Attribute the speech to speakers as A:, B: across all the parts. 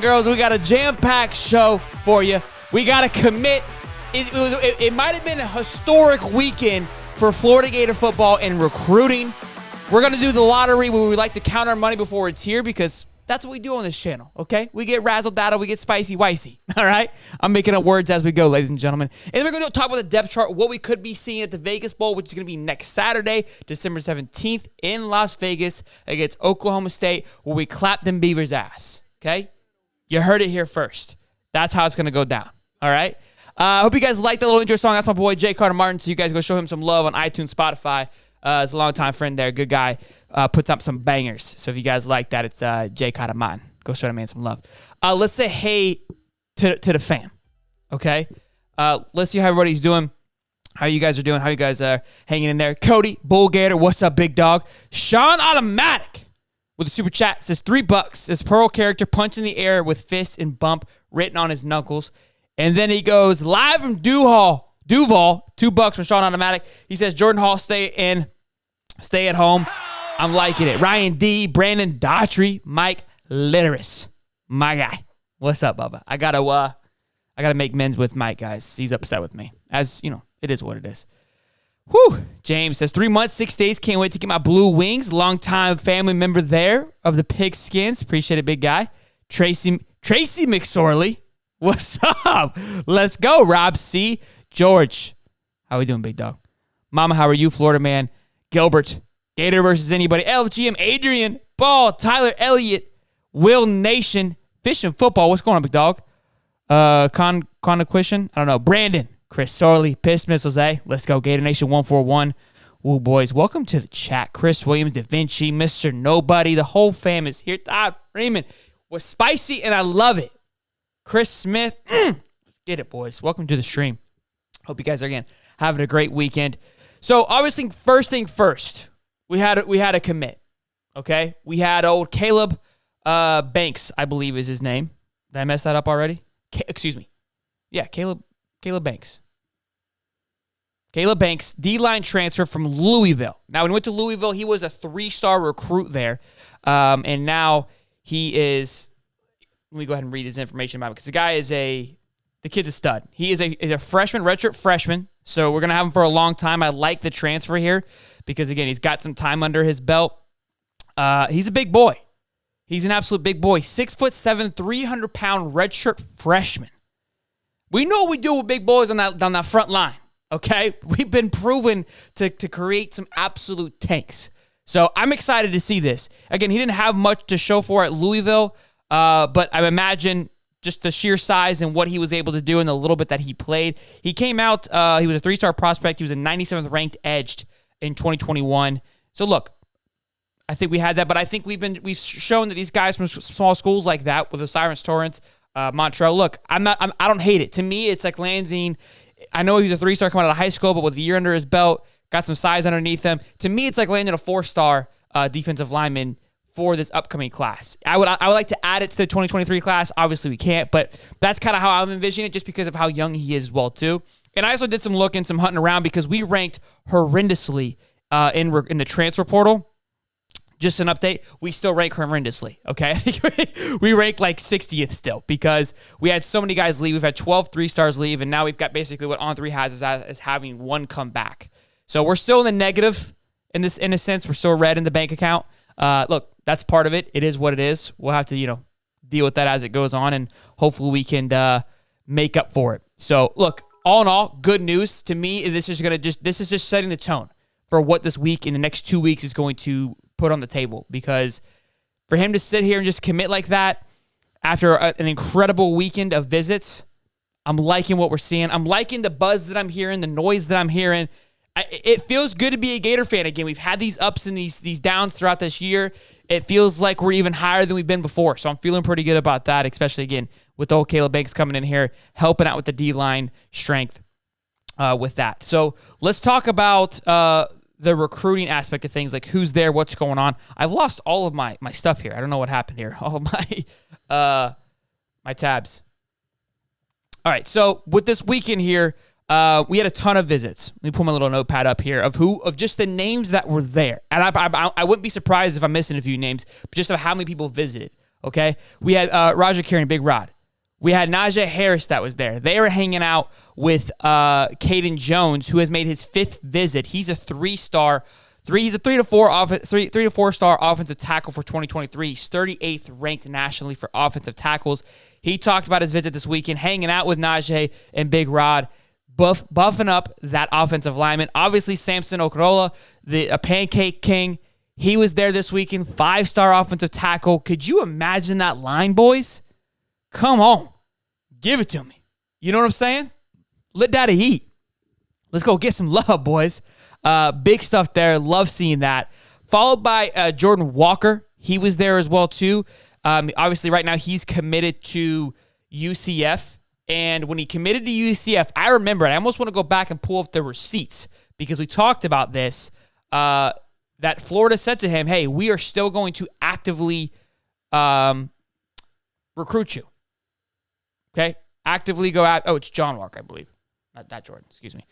A: and girls. We got a jam-packed show for you. We got to commit. It might have been a historic weekend for Florida Gator football and recruiting. We're going to do the lottery where we like to count our money before it's here because that's what we do on this channel, okay? We get razzle-dazzle, we get spicy-wicey, all right? I'm making up words as we go, ladies and gentlemen. And we're going to talk about the depth chart, what we could be seeing at the Vegas Bowl, which is going to be next Saturday, December 17th in Las Vegas against Oklahoma State, where we clap them Beavers' ass, okay? You heard it here first. That's how it's going to go down, all right? I hope you guys like the little intro song. That's my boy, Jay Carter Martin, so you guys go show him some love on iTunes, Spotify. He's a longtime friend there, good guy. Puts up some bangers. So if you guys like that, it's Jay Carter Martin. Go show that man some love. Let's say hey to the fam, okay? Let's see how everybody's doing, how you guys are doing, how you guys are hanging in there. Cody, Bull Gator, what's up, big dog? Sean Automatic with a super chat says $3. This Pearl character punch in the air with fist and bump written on his knuckles. And then he goes live from Duval, $2 from Sean Automatic. He says Jordan Hall stay at home. I'm liking it. Ryan D, Brandon Daughtry, Mike Litteris, my guy. What's up, Bubba? I gotta make amends with Mike, guys. He's upset with me. As you know, it is what it is. Whew. James says 3 months, 6 days. Can't wait to get my blue wings. Longtime family member there of the Pigskins. Appreciate it, big guy. Tracy McSorley. What's up? Let's go, Rob C. George. How we doing, big dog? Mama, how are you, Florida man? Gilbert. Gator versus anybody. LGM, Adrian, Ball, Tyler Elliott, Will Nation, Fish and Football. What's going on, big dog? Conquisition? I don't know. Brandon, Chris Sorley, Piss Missiles, Let's go, Gator Nation 141. Woo, boys. Welcome to the chat. Chris Williams, Da Vinci, Mr. Nobody. The whole fam is here. Todd Freeman was spicy, and I love it. Chris Smith. Get it, boys. Welcome to the stream. Hope you guys are, again, having a great weekend. So, obviously, first thing first. We had a commit, okay? We had old Caleb Banks, I believe is his name. Did I mess that up already? Excuse me. Yeah, Caleb Banks. Caleb Banks, D-line transfer from Louisville. Now, when he went to Louisville, he was a 3-star recruit there, and now he is. Let me go ahead and read his information about him because the kid's a stud. He is a freshman, redshirt freshman. So we're going to have him for a long time. I like the transfer here because, again, he's got some time under his belt. He's a big boy. He's an absolute big boy. 6'7", 300-pound redshirt freshman. We know what we do with big boys on that front line, okay? We've been proven to create some absolute tanks. So I'm excited to see this. Again, he didn't have much to show for at Louisville, but I imagine just the sheer size and what he was able to do in the little bit that he played. He came out, he was a 3-star prospect. He was a 97th ranked edged in 2021. So look, I think we had that, but I think we've shown that these guys from small schools like that with Osiris Torrance, Montreal, look, I don't hate it. To me, it's like landing, I know he's a 3-star coming out of high school, but with a year under his belt, got some size underneath him. To me, it's like landing a 4-star defensive lineman for this upcoming class. I would like to add it to the 2023 class. Obviously, we can't, but that's kind of how I'm envisioning it just because of how young he is as well, too. And I also did some looking, some hunting around because we ranked horrendously in the transfer portal. Just an update, we still rank horrendously, okay? I think we rank like 60th still because we had so many guys leave. We've had 12 3-stars leave, and now we've got basically what On3 has is having one come back. So we're still in the negative in a sense. We're still red in the bank account. Look, that's part of it. It is what it is. We'll have to, deal with that as it goes on, and hopefully we can make up for it. So, look, all in all, good news to me. This is just setting the tone for what this week in the next 2 weeks is going to put on the table. Because for him to sit here and just commit like that after an incredible weekend of visits, I'm liking what we're seeing. I'm liking the buzz that I'm hearing, the noise that I'm hearing. It feels good to be a Gator fan again. We've had these ups and these downs throughout this year. It feels like we're even higher than we've been before. So I'm feeling pretty good about that, especially, again, with old Caleb Banks coming in here, helping out with the D-line strength with that. So let's talk about the recruiting aspect of things, like who's there, what's going on. I've lost all of my stuff here. I don't know what happened here. All of my tabs. All right, so with this weekend here, we had a ton of visits. Let me pull my little notepad up here of just the names that were there. And I wouldn't be surprised if I'm missing a few names, but just of how many people visited. Okay, we had Roger Carey and Big Rod. We had Najee Harris that was there. They were hanging out with Caden Jones, who has made his 5th visit. He's a 3-star. He's a 3 to 4 star offensive tackle for 2023. He's 38th ranked nationally for offensive tackles. He talked about his visit this weekend, hanging out with Najee and Big Rod, buffing up that offensive lineman. Obviously, Samson Okorola, the pancake king, he was there this weekend, 5-star offensive tackle. Could you imagine that line, boys? Come on. Give it to me. You know what I'm saying? Let daddy eat. Let's go get some love, boys. Big stuff there. Love seeing that. Followed by Jordan Walker. He was there as well, too. Obviously, right now, he's committed to UCF. And when he committed to UCF, I remember it. I almost want to go back and pull up the receipts because we talked about this. That Florida said to him, hey, we are still going to actively recruit you. Okay? Actively go out. Oh, it's John Walker, I believe. Not Jordan, excuse me.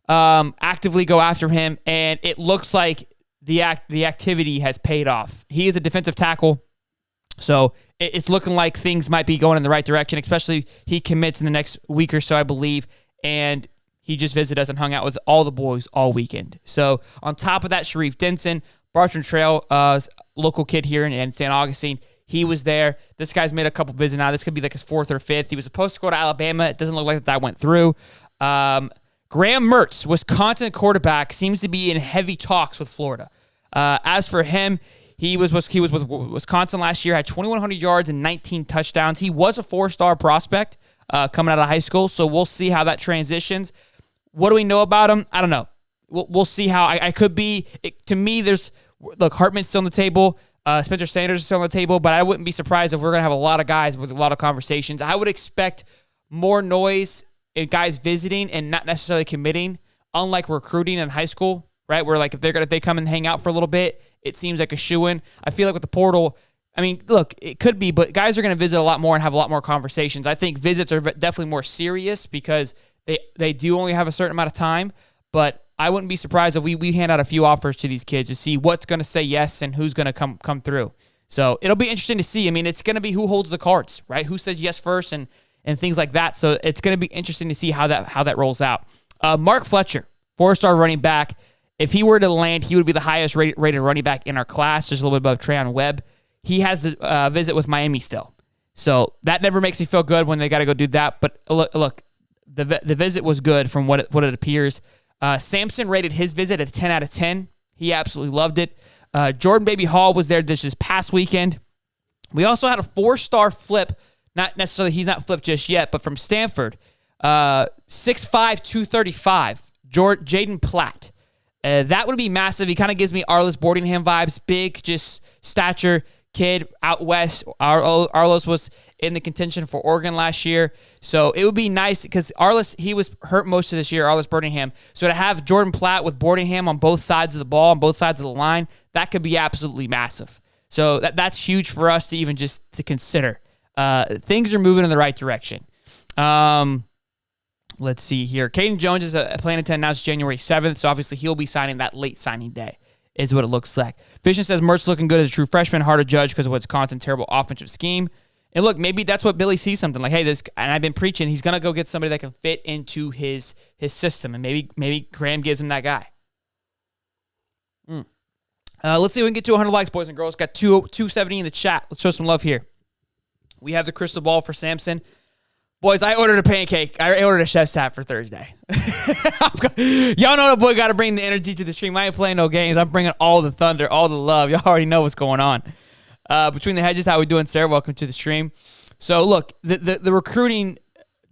A: Actively go after him, and it looks like the activity has paid off. He is a defensive tackle, so it's looking like things might be going in the right direction, especially he commits in the next week or so, I believe, and he just visited us and hung out with all the boys all weekend. So on top of that, Sharif Denson, Bartram Trail, local kid here in St. Augustine, he was there. This guy's made a couple visits now. This could be like his 4th or 5th. He was supposed to go to Alabama. It doesn't look like that went through. Graham Mertz, Wisconsin quarterback, seems to be in heavy talks with Florida. As for him, he was with Wisconsin last year, had 2,100 yards and 19 touchdowns. He was a 4-star prospect coming out of high school, so we'll see how that transitions. What do we know about him? I don't know. We'll see how I could be. To me, Hartman's still on the table. Spencer Sanders is still on the table, but I wouldn't be surprised if we're going to have a lot of guys with a lot of conversations. I would expect more noise in guys visiting and not necessarily committing, unlike recruiting in high school, right? Where like if they come and hang out for a little bit, it seems like a shoo-in. I feel like with the portal, I mean, look, it could be, but guys are going to visit a lot more and have a lot more conversations. I think visits are definitely more serious because they do only have a certain amount of time, but I wouldn't be surprised if we hand out a few offers to these kids to see what's going to say yes and who's going to come through. So it'll be interesting to see. I mean, it's going to be who holds the cards, right? Who says yes first and things like that. So it's going to be interesting to see how that rolls out. Mark Fletcher, 4-star running back. If he were to land, he would be the highest rated running back in our class, just a little bit above Treyon Webb. He has the visit with Miami still. So that never makes me feel good when they got to go do that. But look, the visit was good from what it appears. Samson rated his visit at 10 out of 10. He absolutely loved it. Jordan Baby Hall was there this past weekend. We also had a 4-star flip. Not necessarily, he's not flipped just yet, but from Stanford. 6'5", 235, Jaden Platt. That would be massive. He kind of gives me Arliss Boardingham vibes. Big, just stature kid out west. Arliss was in the contention for Oregon last year. So it would be nice because Arliss, he was hurt most of this year, Arliss Boardingham. So to have Jordan Platt with Boardingham on both sides of the ball, on both sides of the line, that could be absolutely massive. So that's huge for us to even just to consider. Things are moving in the right direction. Let's see here. Caden Jones is planning to announce January 7th, so obviously he'll be signing that late signing day, is what it looks like. Vision says Mertz looking good as a true freshman, hard to judge because of Wisconsin's terrible offensive scheme. And look, maybe that's what Billy sees something like, hey, this, and I've been preaching, he's going to go get somebody that can fit into his system, and maybe Graham gives him that guy. Let's see if we can get to 100 likes, boys and girls. Got 270 in the chat. Let's show some love here. We have the crystal ball for Samson. Boys, I ordered a pancake. I ordered a chef's hat for Thursday. Y'all know the boy got to bring the energy to the stream. I ain't playing no games. I'm bringing all the thunder, all the love. Y'all already know what's going on. Between the hedges, how we doing, Sarah? Welcome to the stream. So, look, the recruiting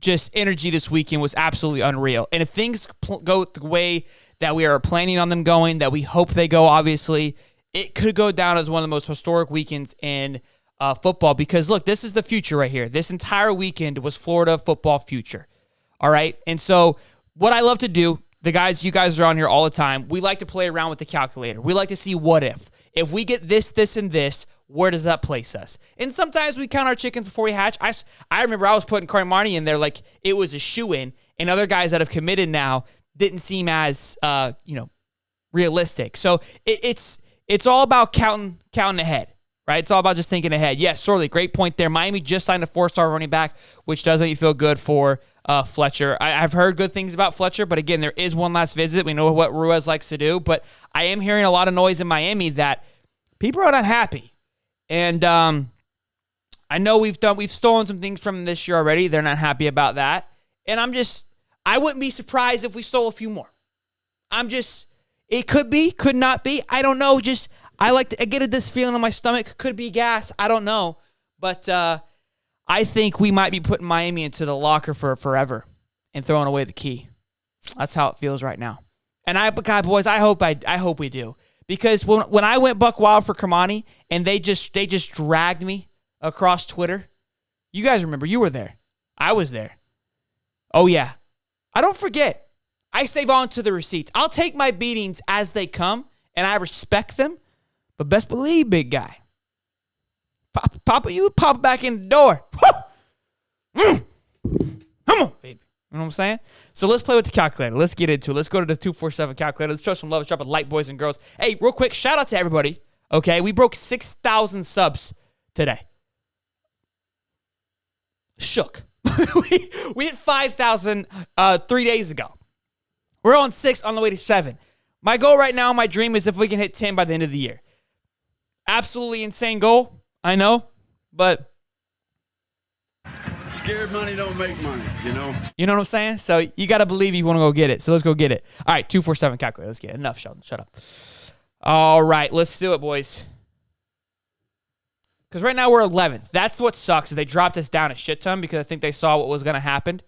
A: just energy this weekend was absolutely unreal. And if things go the way that we are planning on them going, that we hope they go, obviously, it could go down as one of the most historic weekends in football, because look, this is the future right here. This entire weekend was Florida football future. All right. And so what I love to do, you guys are on here all the time. We like to play around with the calculator. We like to see what if we get this, and this, where does that place us? And sometimes we count our chickens before we hatch. I remember I was putting Corey Marnie in there like it was a shoe-in, and other guys that have committed now didn't seem as, realistic. So it's all about counting ahead. right? It's all about just thinking ahead. Yes, Sorley, great point there. Miami just signed a 4-star running back, which does make you feel good for Fletcher. I've heard good things about Fletcher, but again, there is one last visit. We know what Ruiz likes to do, but I am hearing a lot of noise in Miami that people are not happy. And I know we've stolen some things from them this year already. They're not happy about that. And I wouldn't be surprised if we stole a few more. It could be, could not be. I don't know. I get this feeling in my stomach. Could be gas. I don't know. But I think we might be putting Miami into the locker for forever and throwing away the key. That's how it feels right now. And God, boys, I hope we do. Because when I went buck wild for Kamani and they just dragged me across Twitter, you guys remember, you were there. I was there. Oh, yeah. I don't forget. I save on to the receipts. I'll take my beatings as they come, and I respect them. But best believe, big guy, you pop back in the door. Come on, baby. You know what I'm saying? So let's play with the calculator. Let's get into it. Let's go to the 247 calculator. Let's show some love. Let's drop a like, boys and girls. Hey, real quick, shout out to everybody. Okay, we broke 6,000 subs today. Shook. we hit 5,000 3 days ago. We're on 6, on the way to 7. My goal right now, my dream is if we can hit 10 by the end of the year. Absolutely insane goal, I know, but
B: scared money don't make money, you know?
A: You know what I'm saying? So you got to believe you want to go get it. So let's go get it. All right, 247 calculator. Let's get it. Enough, Sheldon. Shut up. All right, let's do it, boys. Because right now we're 11th. That's what sucks is they dropped us down a shit ton because I think they saw what was going to happen.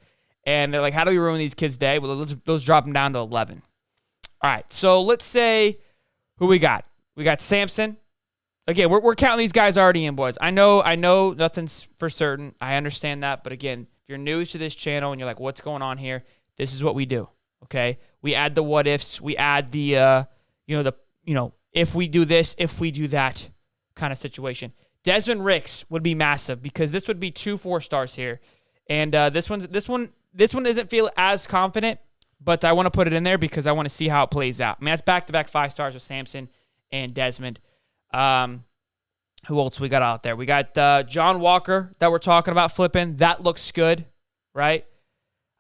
A: And they're like, how do we ruin these kids' day? Well, let's drop them down to 11. All right, so let's say who we got. We got Samson. Again, we're counting these guys already in, boys. I know nothing's for certain. I understand that. But again, if you're new to this channel and you're like, what's going on here? This is what we do, okay? We add the what ifs. We add the, if we do this, if we do that kind of situation. Desmond Ricks would be massive because this would be 2 4-stars here. And this one doesn't feel as confident, but I want to put it in there because I want to see how it plays out. I mean, that's back-to-back 5 stars with Samson and Desmond. Who else we got out there? We got John Walker that we're talking about flipping. That looks good, right?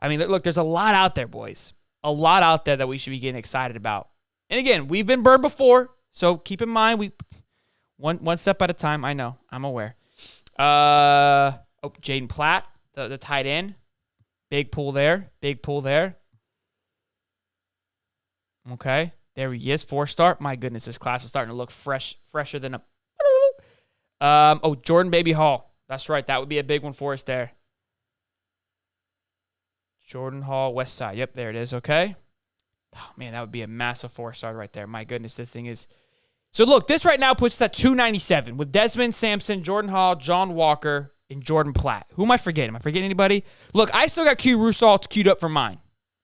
A: I mean, look, there's a lot out there, boys. A lot out there that we should be getting excited about. And again, we've been burned before, so keep in mind one step at a time. I know, I'm aware. Jaden Platt, the tight end. Big pull there. Okay, there he is, 4-star. My goodness, this class is starting to look fresher than a... Jordan Baby Hall. That's right, that would be a big one for us there. Jordan Hall, West Side. Yep, there it is, okay. Oh, man, that would be a massive 4-star right there. My goodness, this thing is... So, look, this right now puts us at 297 with Desmond, Sampson, Jordan Hall, John Walker, and Jordan Platt. Who am I forgetting? Am I forgetting anybody? Look, I still got Q Rusal queued up for mine,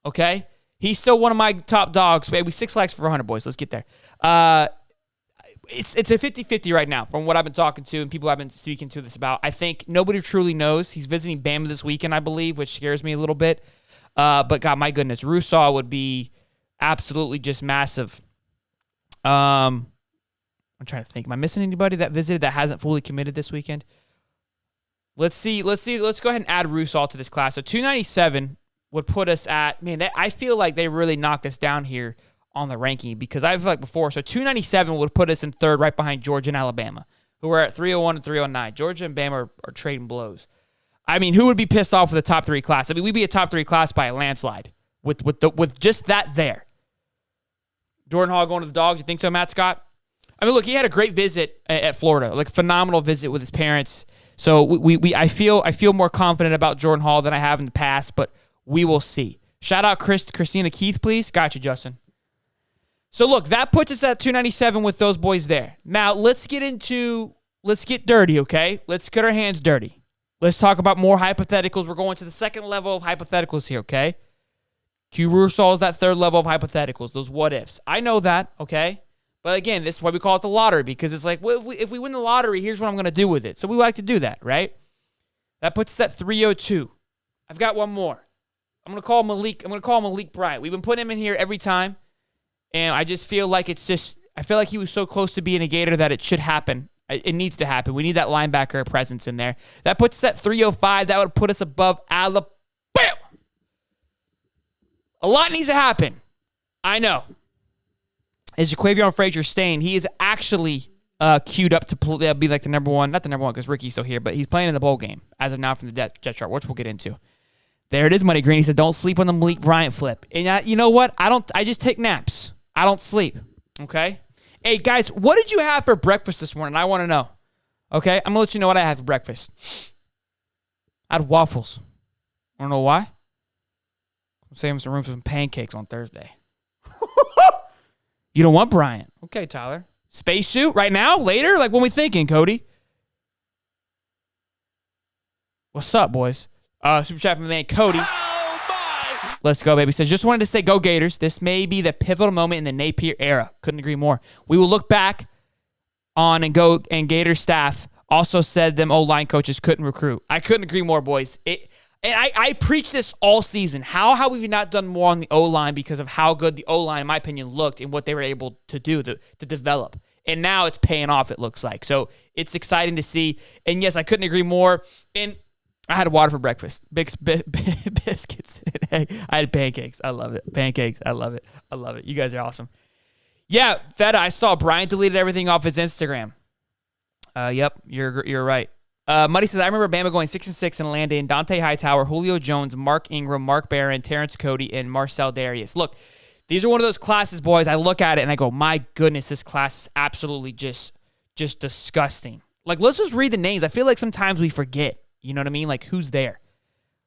A: okay? He's still one of my top dogs. Baby, 6 likes for 100, boys. Let's get there. It's a 50-50 right now from what I've been talking to and people I've been speaking to this about. I think nobody truly knows. He's visiting Bama this weekend, I believe, which scares me a little bit. But, God, my goodness, Rusal would be absolutely just massive. I'm trying to think. Am I missing anybody that visited that hasn't fully committed this weekend? Let's see. Let's go ahead and add Rusal to this class. So 297 would put us at, man, I feel like they really knocked us down here on the ranking because I feel like before. So 297 would put us in third right behind Georgia and Alabama, who are at 301 and 309. Georgia and Bama are trading blows. I mean, who would be pissed off with the top 3 class? I mean, we'd be a top 3 class by a landslide with just that there. Jordan Hall going to the Dogs. You think so, Matt Scott? I mean, look, he had a great visit at Florida, like a phenomenal visit with his parents. So I feel more confident about Jordan Hall than I have in the past, but we will see. Shout out Christina Keith, please. Got you, Justin. So look, that puts us at 297 with those boys there. Now let's get dirty, okay? Let's get our hands dirty. Let's talk about more hypotheticals. We're going to the second level of hypotheticals here, okay? Q Rusal is that third level of hypotheticals, those what ifs. I know that, okay? But again, this is why we call it the lottery, because it's like, well, if we win the lottery, here's what I'm going to do with it. So we like to do that, right? That puts us at 302. I've got one more. I'm going to call Malik Bryant. We've been putting him in here every time, and I just feel like I feel like he was so close to being a Gator that it should happen It needs to happen. We need that linebacker presence in there. That puts us at 305. That would put us above Alabama. A lot needs to happen. I know. Is Jaquavion Frazier staying? He is actually queued up to be like the number one. Not the number one because Ricky's still here, but he's playing in the bowl game as of now from the depth chart, which we'll get into. There it is, Money Green. He says, don't sleep on the Malik Bryant flip. And you know what? I just take naps. I don't sleep. Okay? Hey, guys, what did you have for breakfast this morning? I want to know. Okay? I'm going to let you know what I had for breakfast. I had waffles. Want to know why? I'm saving some room for some pancakes on Thursday. You don't want Bryant. Okay, Tyler. Spacesuit right now? Later? Like, what are we thinking, Cody? What's up, boys? Super chat from the man, Cody. Let's go, baby. Says, just wanted to say go Gators. This may be the pivotal moment in the Napier era. Couldn't agree more. We will look back on and Gators staff also said them O-line coaches couldn't recruit. I couldn't agree more, boys. I preach this all season. How have we not done more on the O-line because of how good the O-line, in my opinion, looked and what they were able to do to develop. And now it's paying off, it looks like. So it's exciting to see. And, yes, I couldn't agree more. And I had water for breakfast. Biscuits. I had pancakes. I love it. Pancakes. I love it. I love it. You guys are awesome. Yeah, Feta, I saw Brian deleted everything off his Instagram. Yep, you're right. Muddy says, I remember Bama going 6-6 and landing Dante Hightower, Julio Jones, Mark Ingram, Mark Barron, Terrence Cody, and Marcel Darius. Look, these are one of those classes, boys. I look at it and I go, my goodness, this class is absolutely just disgusting. Like, let's just read the names. I feel like sometimes we forget. You know what I mean? Like, who's there?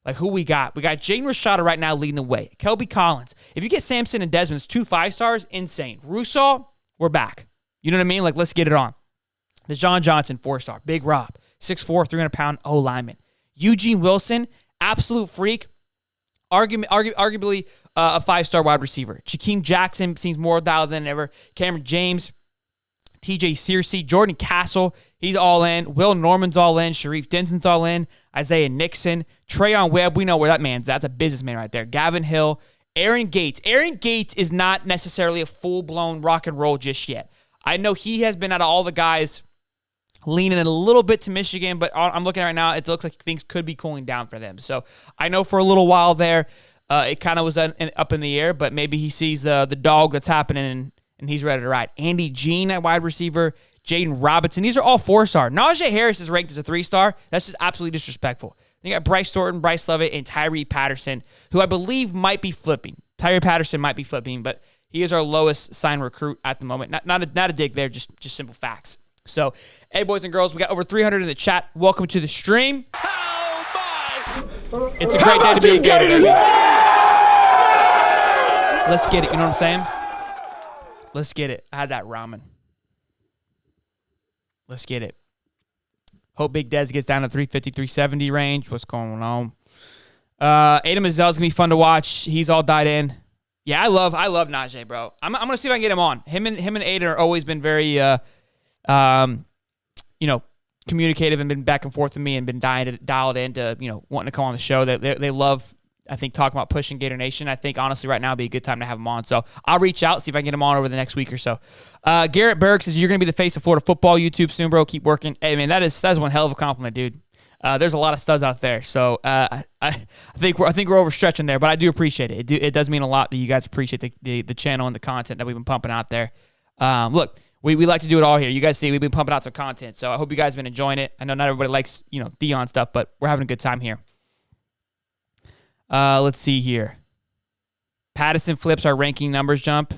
A: Like, who we got? We got Jaden Rashada right now leading the way. Kelby Collins. If you get Sampson and Desmond's 2 5-stars, insane. Russo, we're back. You know what I mean? Like, let's get it on. DeJon Johnson, 4-star. Big Rob, 6'4", 300-pound O-lineman. Eugene Wilson, absolute freak. Arguably a 5-star wide receiver. Jakeem Jackson seems more dialed than ever. Cameron James, TJ Searcy, Jordan Castle, he's all in. Will Norman's all in. Sharif Denson's all in. Isaiah Nixon. Trayon Webb, we know where that man's. That's a businessman right there. Gavin Hill. Aaron Gates. Aaron Gates is not necessarily a full-blown rock and roll just yet. I know he has been out of all the guys leaning a little bit to Michigan, but I'm looking right now, it looks like things could be cooling down for them. So I know for a little while there, it kind of was up in the air, but maybe he sees the dog that's happening and he's ready to ride. Andy Jean at wide receiver, Jaden Robinson. These are all 4-star. Najee Harris is ranked as a 3-star. That's just absolutely disrespectful. You got Bryce Thornton, Bryce Lovett, and Tyree Patterson, who I believe might be flipping. Tyree Patterson might be flipping, but he is our lowest signed recruit at the moment. Not a dig there, just simple facts. So, hey, boys and girls, we got over 300 in the chat. Welcome to the stream. It's a great day to be a Gator, baby. Let's get it. You know what I'm saying? Let's get it. I had that ramen. Let's get it. Hope Big Dez gets down to 350, 370 range. What's going on? Adam Azell is going to be fun to watch. He's all died in. Yeah, I love Najee, bro. I'm going to see if I can get him on. Him and Aiden are always been very, communicative and been back and forth with me and been dialed in to, wanting to come on the show. They love, I think, talking about pushing Gator Nation. I think, honestly, right now would be a good time to have him on. So I'll reach out, see if I can get him on over the next week or so. Garrett Berg says, you're going to be the face of Florida football YouTube soon, bro. Keep working. Hey, man, that is one hell of a compliment, dude. There's a lot of studs out there. So I think we're overstretching there, but I do appreciate it. It does mean a lot that you guys appreciate the channel and the content that we've been pumping out there. Look, we like to do it all here. You guys see we've been pumping out some content, so I hope you guys have been enjoying it. I know not everybody likes, Dion stuff, but we're having a good time here. Let's see here. Pattison flips our ranking numbers jump.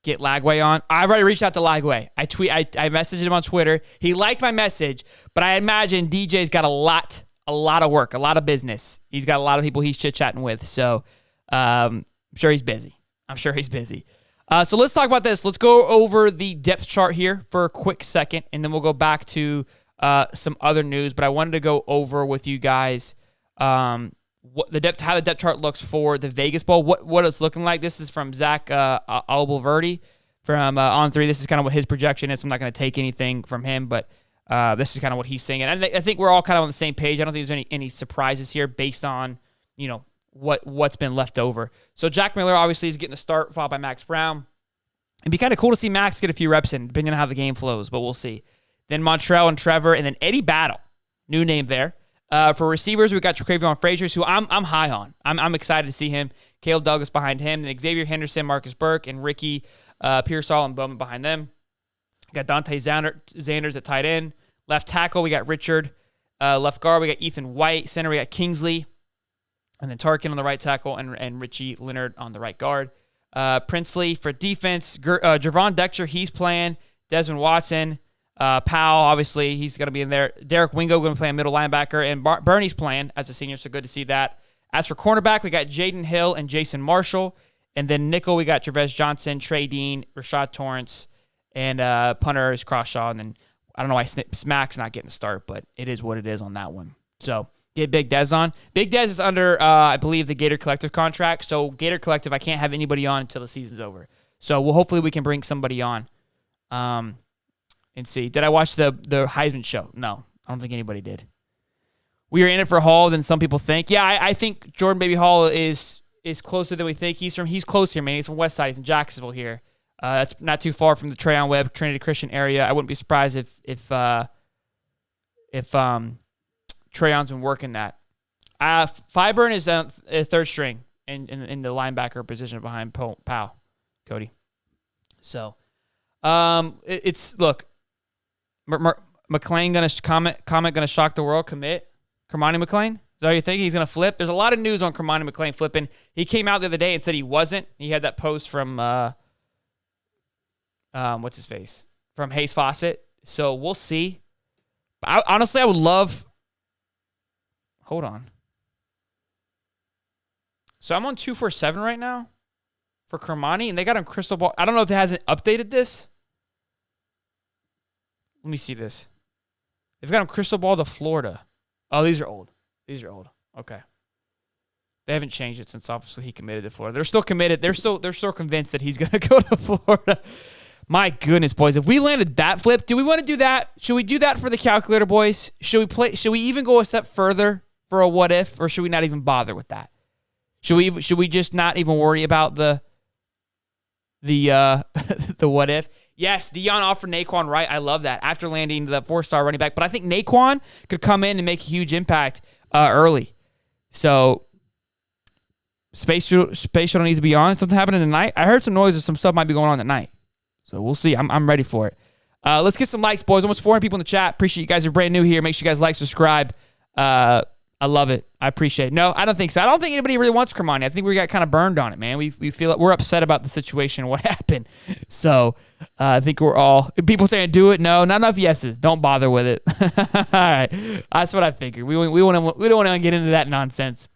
A: Get Lagway on. I've already reached out to Lagway. I messaged him on Twitter. He liked my message, but I imagine DJ's got a lot of work, a lot of business. He's got a lot of people he's chit-chatting with, so I'm sure he's busy. So let's talk about this. Let's go over the depth chart here for a quick second, and then we'll go back to some other news. But I wanted to go over with you guys how the depth chart looks for the Vegas Bowl, what it's looking like. This is from Zach Albalverdi from On3. This is kind of what his projection is. I'm not going to take anything from him, but this is kind of what he's saying. And I think we're all kind of on the same page. I don't think there's any surprises here based on, what's been left over. So Jack Miller obviously is getting the start, followed by Max Brown. It'd be kind of cool to see Max get a few reps in, depending on how the game flows, but we'll see. then Montrell and Trevor, and then Eddie Battle, new name there. For receivers, we got Traquavion Frazier, who I'm high on. I'm excited to see him. Caleb Douglas behind him, then Xavier Henderson, Marcus Burke, and Ricky Pearsall and Bowman behind them. Got Dante Zanders at tight end. Left tackle, we got Richard. Left guard, we got Ethan White. Center, we got Kingsley. And then Tarkin on the right tackle and Richie Leonard on the right guard. Princely for defense. Javon Dexter, he's playing. Desmond Watson. Powell, obviously, he's going to be in there. Derek Wingo going to play a middle linebacker. And Bernie's playing as a senior, so good to see that. As for cornerback, we got Jaden Hill and Jason Marshall. And then nickel, we got Travis Johnson, Trey Dean, Rashad Torrance, and punter is Crawshaw. And then I don't know why Smack's not getting a start, but it is what it is on that one. So get Big Dez on. Big Dez is under, I believe, the Gator Collective contract. So Gator Collective, I can't have anybody on until the season's over. So hopefully we can bring somebody on and see. Did I watch the Heisman show? No, I don't think anybody did. We are in it for Hall than some people think. Yeah, I think Jordan Baby Hall is closer than we think. He's close here, man. He's from West Side. He's in Jacksonville here. That's not too far from the Trayon Webb Trinity Christian area. I wouldn't be surprised if Trayon's been working that. Fiburn is a third string in the linebacker position behind Powell, Cody. So, look, McClain gonna shock the world. Commit Kermani McClain. Is that what you think? He's gonna flip? There's a lot of news on Kermani McClain flipping. He came out the other day and said he wasn't. He had that post from what's his face? From Hayes Fawcett. So we'll see. But honestly, I would love. Hold on. So I'm on 247 right now for Kermani, and they got him crystal ball. I don't know if it hasn't updated this. Let me see this. They've got him crystal ball to Florida. Oh, these are old. Okay. They haven't changed it since obviously he committed to Florida. They're still committed. They're still convinced that he's going to go to Florida. My goodness, boys. If we landed that flip, do we want to do that? Should we do that for the calculator, boys? Should we even go a step further for a what if, or should we not even bother with that? Should we just not even worry about the what if? Yes, Deion offered Naquan Wright. I love that after landing the 4-star running back. But I think Naquan could come in and make a huge impact early. So Space Shuttle needs to be on. Something happening tonight. I heard some noise or some stuff might be going on tonight. So we'll see. I'm ready for it. Let's get some likes, boys. Almost 400 people in the chat. Appreciate you guys are brand new here. Make sure you guys like, subscribe. I love it. I appreciate it. No, I don't think so. I don't think anybody really wants Kermani. I think we got kind of burned on it, man. We feel like we're upset about the situation and what happened. So I think we're all people saying do it. No, not enough yeses. Don't bother with it. All right, that's what I figured. We don't want to get into that nonsense.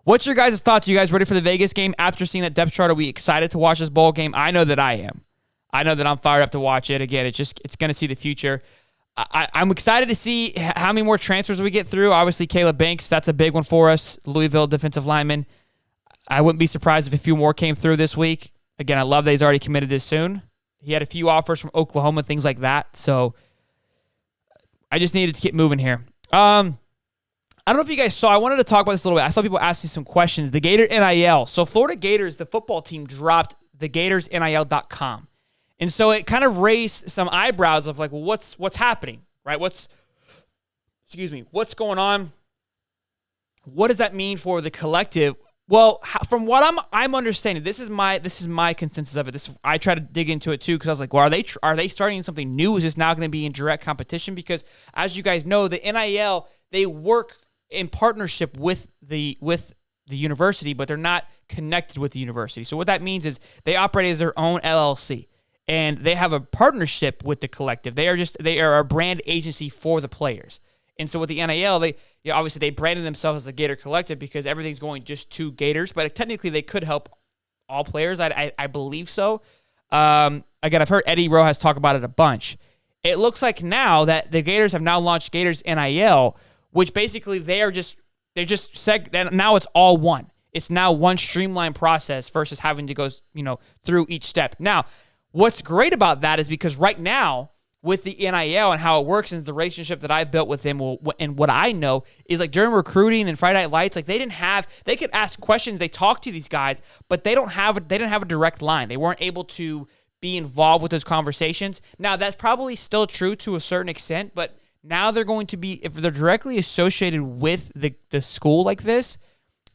A: What's your guys' thoughts? Are you guys ready for the Vegas game? After seeing that depth chart, are we excited to watch this bowl game? I know that I am. I know that I'm fired up to watch it. Again, it's going to see the future. I'm excited to see how many more transfers we get through. Obviously, Caleb Banks, that's a big one for us. Louisville defensive lineman. I wouldn't be surprised if a few more came through this week. Again, I love that he's already committed this soon. He had a few offers from Oklahoma, things like that. So I just needed to get moving here. I don't know if you guys saw. I wanted to talk about this a little bit. I saw people asking some questions. The Gator NIL. So Florida Gators, the football team, dropped the GatorsNIL.com. And so it kind of raised some eyebrows of like, well, what's happening, right? What's going on? What does that mean for the collective? Well, from what I'm understanding, this is my consensus of it. I try to dig into it too because I was like, well, are they starting something new? Is this now going to be in direct competition? Because as you guys know, the NIL, they work in partnership with the university, but they're not connected with the university. So what that means is they operate as their own LLC. And they have a partnership with the collective. They are a brand agency for the players. And so with the NIL, obviously they branded themselves as the Gator Collective because everything's going just to Gators. But technically they could help all players. I believe so. Again, I've heard Eddie Rojas talk about it a bunch. It looks like now that the Gators have now launched Gators NIL, which basically now it's all one. It's now one streamlined process versus having to go through each step. Now, what's great about that is because right now with the NIL and how it works and the relationship that I built with them and what I know is like during recruiting and Friday Night Lights, like they could ask questions, they talk to these guys, but they didn't have a direct line. They weren't able to be involved with those conversations. Now, that's probably still true to a certain extent, but now they're going to be, if they're directly associated with the school like this,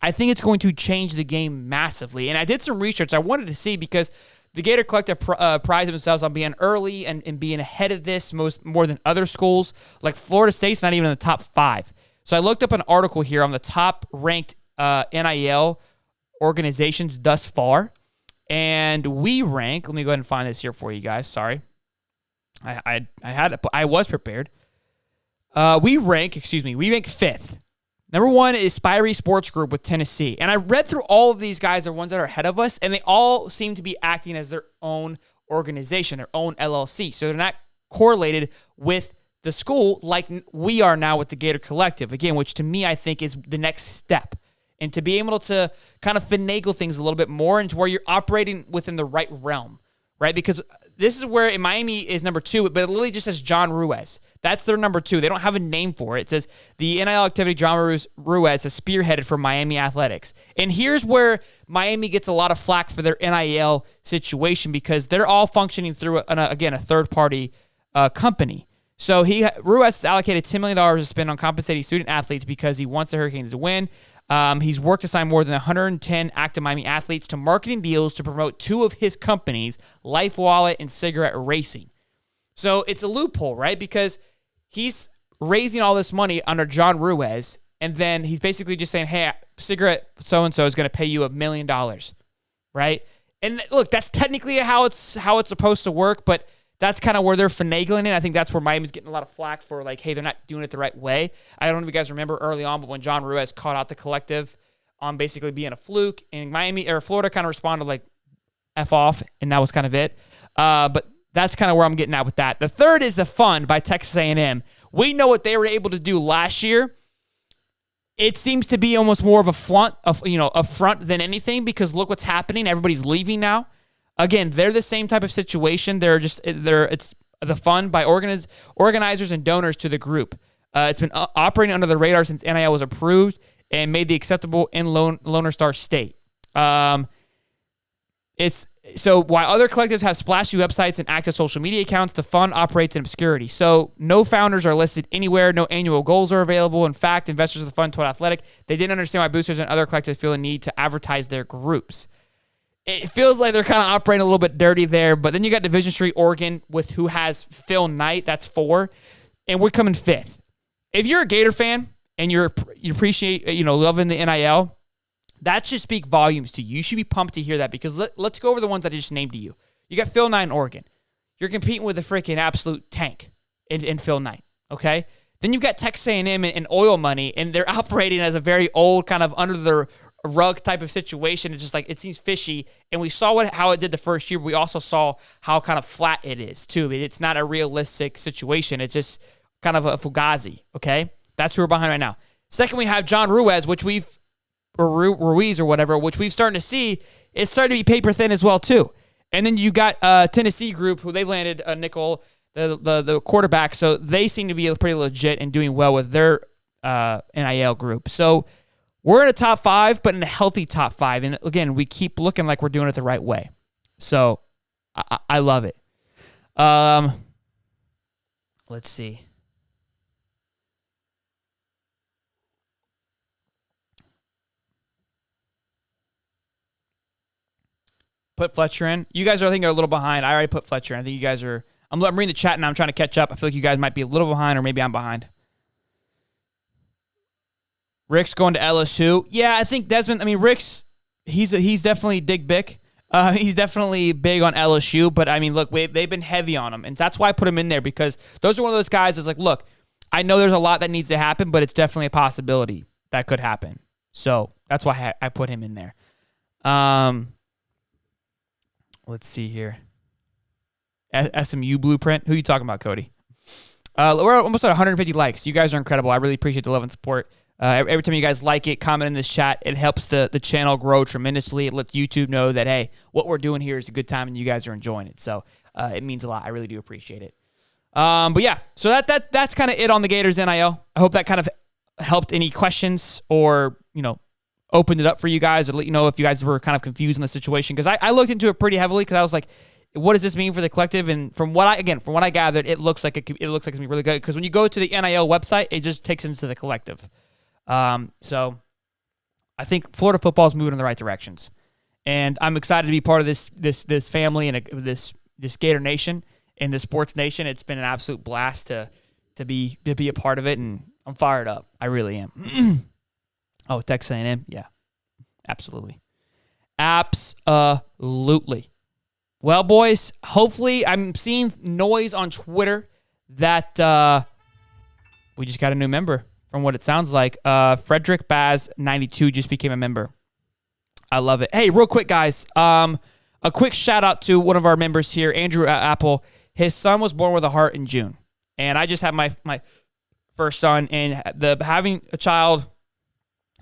A: I think it's going to change the game massively. And I did some research I wanted to see because the Gator Collective prides themselves on being early and being ahead of this more than other schools. Like Florida State's not even in the top 5. So I looked up an article here on the top ranked NIL organizations thus far. And we rank, let me go ahead and find this here for you guys. Sorry. I was prepared. We rank 5th. Number 1 is Spirey Sports Group with Tennessee. And I read through all of these guys, the ones that are ahead of us, and they all seem to be acting as their own organization, their own LLC. So they're not correlated with the school like we are now with the Gator Collective, again, which to me I think is the next step. And to be able to kind of finagle things a little bit more into where you're operating within the right realm, right? Because this is where in Miami is number 2, but it literally just says John Ruiz. That's their number 2. They don't have a name for it. It says the NIL activity John Ruiz has spearheaded for Miami Athletics. And here's where Miami gets a lot of flack for their NIL situation because they're all functioning through, a third-party company. So Ruiz has allocated $10 million to spend on compensating student athletes because he wants the Hurricanes to win. He's worked to sign more than 110 active Miami athletes to marketing deals to promote 2 of his companies, Life Wallet and Cigarette Racing. So it's a loophole, right? Because he's raising all this money under John Ruiz, and then he's basically just saying, hey, Cigarette so-and-so is going to pay you $1 million, right? And look, that's technically how it's supposed to work, but that's kind of where they're finagling it. I think that's where Miami's getting a lot of flack for, like, hey, they're not doing it the right way. I don't know if you guys remember early on, but when John Ruiz called out the collective on basically being a fluke, and Florida kind of responded like, F off, and that was kind of it. But that's kind of where I'm getting at with that. The third is the Fund by Texas A&M. We know what they were able to do last year. It seems to be almost more of a front than anything because look what's happening. Everybody's leaving now. Again, they're the same type of situation. It's the fund by organizers and donors to the group. It's been operating under the radar since NIL was approved and made the acceptable in Lone Star State. So while other collectives have splashy websites and active social media accounts, the fund operates in obscurity. So no founders are listed anywhere. No annual goals are available. In fact, investors of the fund told Athletic they didn't understand why boosters and other collectives feel a need to advertise their groups. It feels like they're kind of operating a little bit dirty there, but then you got Division Street, Oregon, with who has Phil Knight. That's 4, and we're coming 5th. If you're a Gator fan and you appreciate loving the NIL, that should speak volumes to you. You should be pumped to hear that because let's go over the ones that I just named to you. You got Phil Knight in Oregon. You're competing with a freaking absolute tank in Phil Knight. Okay, then you've got Texas A&M and Oil Money, and they're operating as a very old kind of under the rug type of situation. It's just like it seems fishy, and we saw how it did the first year, but we also saw how kind of flat it is too. It's not a realistic situation. It's just kind of a fugazi. Okay, that's who we're behind right now. Second, we have John Ruiz, Ruiz or whatever, which we've started to see. It's starting to be paper thin as well too. And then you got Tennessee Group, who they landed a nickel, the quarterback, so they seem to be pretty legit and doing well with their NIL group. So we're in a top 5, but in a healthy top 5. And again, we keep looking like we're doing it the right way. So I love it. Let's see. Put Fletcher in. You guys are, I think, are a little behind. I already put Fletcher in. I think you guys are. I'm reading the chat and I'm trying to catch up. I feel like you guys might be a little behind, or maybe I'm behind. Rick's going to LSU. Yeah, I think Desmond. I mean, Rick's he's definitely dig big. He's definitely big on LSU. But I mean, look, they've been heavy on him, and that's why I put him in there because those are one of those guys that's like, look, I know there's a lot that needs to happen, but it's definitely a possibility that could happen. So that's why I put him in there. Let's see here. SMU Blueprint. Who are you talking about, Cody? We're almost at 150 likes. You guys are incredible. I really appreciate the love and support. Every time you guys like it, comment in this chat, it helps the channel grow tremendously. It lets YouTube know that, hey, what we're doing here is a good time and you guys are enjoying it. So it means a lot. I really do appreciate it. But yeah, so that's kind of it on the Gators NIL. I hope that kind of helped any questions or, opened it up for you guys or let you know if you guys were kind of confused in the situation. Because I looked into it pretty heavily because I was like, what does this mean for the collective? And from what I gathered, it looks like it's gonna be really good because when you go to the NIL website, it just takes into the collective. So I think Florida football is moving in the right directions, and I'm excited to be part of this family and this Gator Nation and this sports nation. It's been an absolute blast to be a part of it, and I'm fired up. I really am. Oh, Texas A&M, yeah, absolutely. Well, boys, hopefully I'm seeing noise on Twitter that we just got a new member from what it sounds like. Frederick Baz 92 just became a member. I love it. Hey, real quick, guys. A quick shout out to one of our members here, Andrew Apple. His son was born with a heart in June, and I just had my first son, and having a child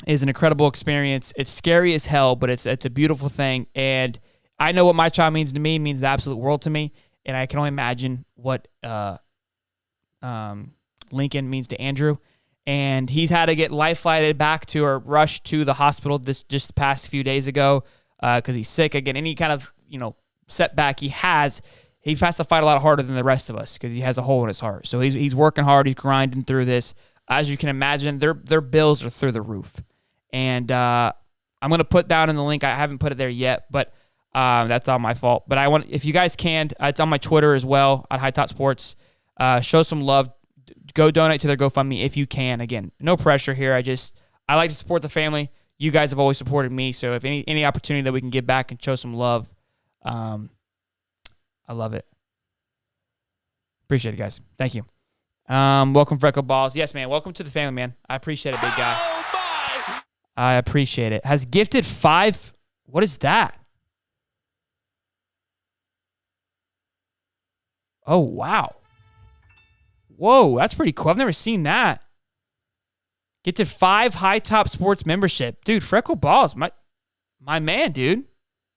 A: is an incredible experience. It's scary as hell, but it's a beautiful thing. And I know what my child means to me, means the absolute world to me. And I can only imagine what Lincoln means to Andrew. And he's had to get life flighted back to or rushed to the hospital just past few days ago because he's sick. Again, any kind of setback he has to fight a lot harder than the rest of us because he has a hole in his heart. So he's working hard. He's grinding through this. As you can imagine, their bills are through the roof. And I'm going to put down in the link. I haven't put it there yet, but that's all my fault. But if you guys can, it's on my Twitter as well, at Hightop Sports. Show some love. Go donate to their GoFundMe if you can. Again, no pressure here. I like to support the family. You guys have always supported me. So if any opportunity that we can give back and show some love, I love it. Appreciate it, guys. Thank you. Welcome, Freckle Balls. Yes, man. Welcome to the family, man. I appreciate it, big guy. I appreciate it. Has gifted 5. What is that? Oh, wow. Whoa, that's pretty cool. I've never seen that. Gifted 5 Hightop Sports membership. Dude, Freckle Balls, my man, dude.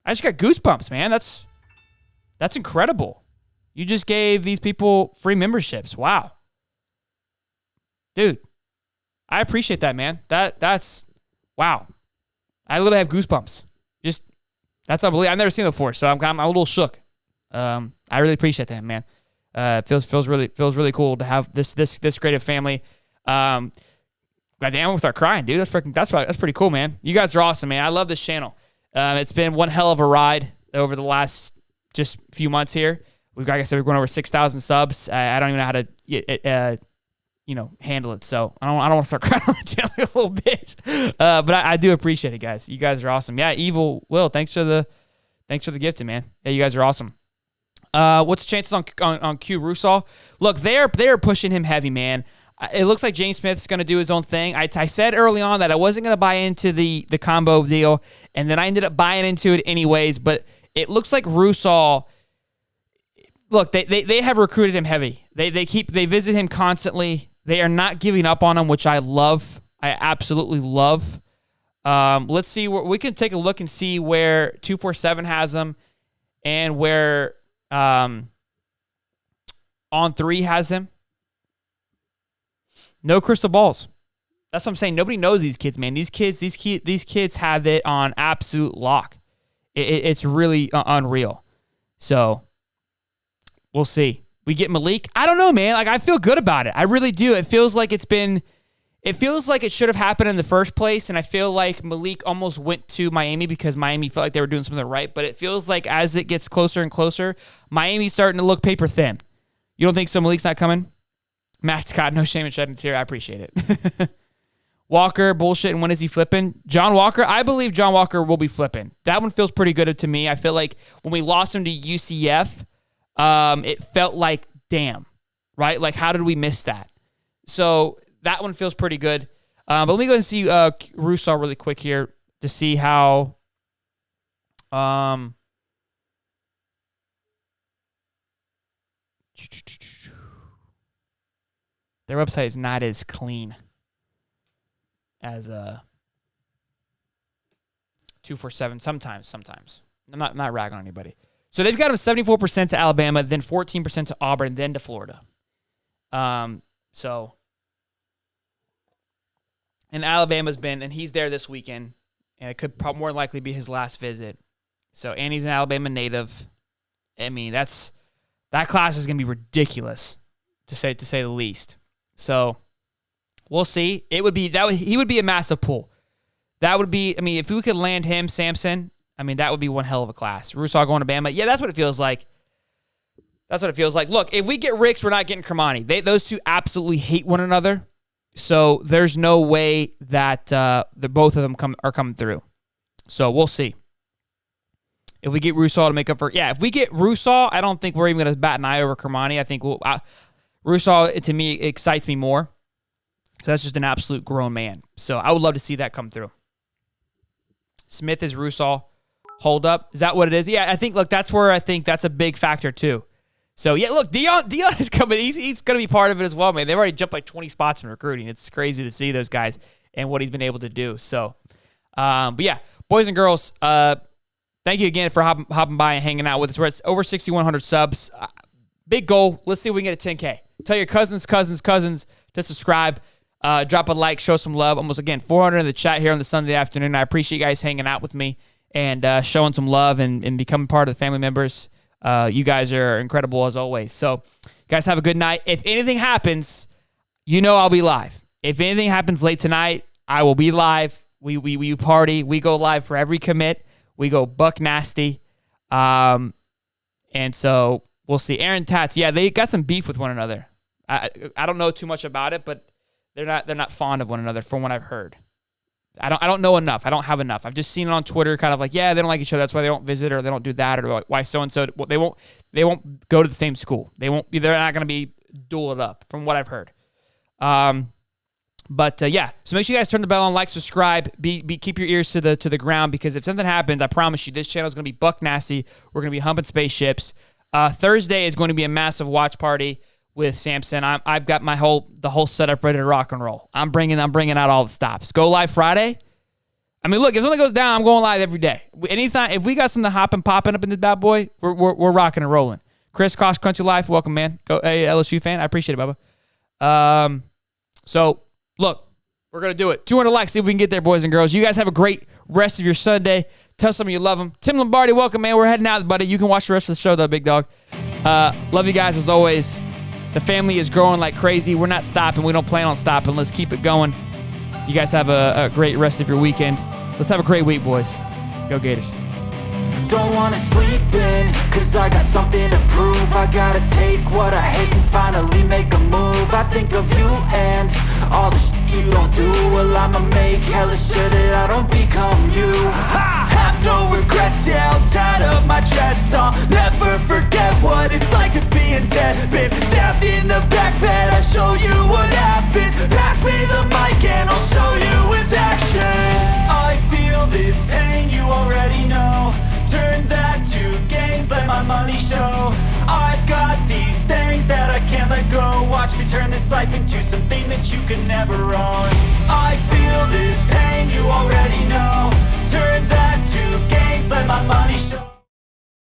A: I just got goosebumps, man. That's incredible. You just gave these people free memberships. Wow. Dude, I appreciate that, man. That's wow. I literally have goosebumps. That's unbelievable. I've never seen it before, so I'm a little shook. I really appreciate that, man. It feels really cool to have this great of family. Goddamn, I'm gonna start crying, dude. That's pretty cool, man. You guys are awesome, man. I love this channel. It's been one hell of a ride over the last just few months here. Like I said, we're going over 6,000 subs. I don't even know how to handle it. So I don't want to start crying on the channel a little bit. But I do appreciate it, guys. You guys are awesome. Yeah, Evil Will, thanks for the gifting, man. Yeah, you guys are awesome. What's the chances on Q Rusall? Look, they're pushing him heavy, man. It looks like James Smith's going to do his own thing. I said early on that I wasn't going to buy into the combo deal, and then I ended up buying into it anyways. But it looks like Rusall. Look, they have recruited him heavy. They visit him constantly. They are not giving up on him, which I love. I absolutely love. Let's see where we can take a look and see where 247 has him, and where On3 has him. No crystal balls. That's what I'm saying. Nobody knows these kids, man. These kids have it on absolute lock. It's really unreal. So we'll see. We get Malik. I don't know, man. Like, I feel good about it. I really do. It feels like it should have happened in the first place, and I feel like Malik almost went to Miami because Miami felt like they were doing something right, but it feels like as it gets closer and closer, Miami's starting to look paper thin. You don't think so? Malik's not coming? Matt Scott, no shame in shedding a tear. I appreciate it. Walker, bullshit, and when is he flipping? John Walker, I believe John Walker will be flipping. That one feels pretty good to me. I feel like when we lost him to UCF, it felt like, damn, right? Like, how did we miss that? So that one feels pretty good. But let me go and see Rusall really quick here to see how their website is not as clean as 247. Sometimes. I'm not ragging on anybody. So they've got him 74% to Alabama, then 14% to Auburn, then to Florida. So, and Alabama's been, and he's there this weekend, and it could more likely be his last visit. So, and he's an Alabama native, I mean, that class is going to be ridiculous, to say the least. So we'll see. He would be a massive pull. That would be, I mean, if we could land him, Samson, I mean, that would be one hell of a class. Rusal going to Bama. Yeah, that's what it feels like. Look, if we get Ricks, we're not getting Kermani. Those two absolutely hate one another. So there's no way that the both of them are coming through. So we'll see. If we get Rusal to make up for... Yeah, if we get Rusal, I don't think we're even going to bat an eye over Kermani. I think Rusal, to me, excites me more. So that's just an absolute grown man. So I would love to see that come through. Smith is Rusal. Hold up. Is that what it is? Yeah, I think, look, that's where I think that's a big factor too. So, yeah, look, Dion is coming. He's going to be part of it as well, man. They've already jumped like 20 spots in recruiting. It's crazy to see those guys and what he's been able to do. So, but yeah, boys and girls, thank you again for hopping by and hanging out with us. We're at over 6,100 subs. Big goal. Let's see if we can get a 10K. Tell your cousins to subscribe. Drop a like, show some love. Almost, again, 400 in the chat here on the Sunday afternoon. I appreciate you guys hanging out with me and showing some love and becoming part of the family members. You guys are incredible as always. So, guys, have a good night. If anything happens, I'll be live. If anything happens late tonight, I will be live. We party. We go live for every commit. We go buck nasty. And so we'll see. Aaron Tats, yeah, they got some beef with one another. I don't know too much about it, but they're not fond of one another from what I've heard. I don't know enough. I don't have enough. I've just seen it on Twitter, kind of like, yeah, they don't like each other. That's why they don't visit or they don't do that, or why so and so. They won't go to the same school. They're not going to be dueled up, from what I've heard. But yeah, so make sure you guys turn the bell on, like, subscribe, keep your ears to the ground, because if something happens, I promise you, this channel is going to be buck nasty. We're going to be humping spaceships. Thursday is going to be a massive watch party with Samson. I've got the whole setup ready to rock and roll. I'm bringing out all the stops. Go live Friday. I mean, look, if something goes down, I'm going live every day. Anytime, if we got something popping up in this bad boy, we're rocking and rolling. Chris Kosh, Country Life, welcome, man. Go, hey, LSU fan, I appreciate it, Bubba. So look, we're gonna do it. 200 likes, see if we can get there, boys and girls. You guys have a great rest of your Sunday. Tell some of you love them. Tim Lombardi, welcome, man. We're heading out, buddy. You can watch the rest of the show, though, big dog. Love you guys as always. The family is growing like crazy. We're not stopping. We don't plan on stopping. Let's keep it going. You guys have a great rest of your weekend. Let's have a great week, boys. Go Gators.
C: Don't wanna sleep in, cause I got something to prove. I gotta take what I hate and finally make a move. I think of you and all the shit you don't do. Well, I'ma make hella sure that I don't become you. I have no regrets, yeah, I'll tie up my chest. I'll never forget what it's like to be in debt. Been stabbed in the back bed, I'll show you what happens. Pass me the mic and I'll show you with action. I feel this pain, you already know. Turn that to gains, let my money show. I've got these things that I can't let go. Watch me turn this life into something that you could never own. I feel this pain.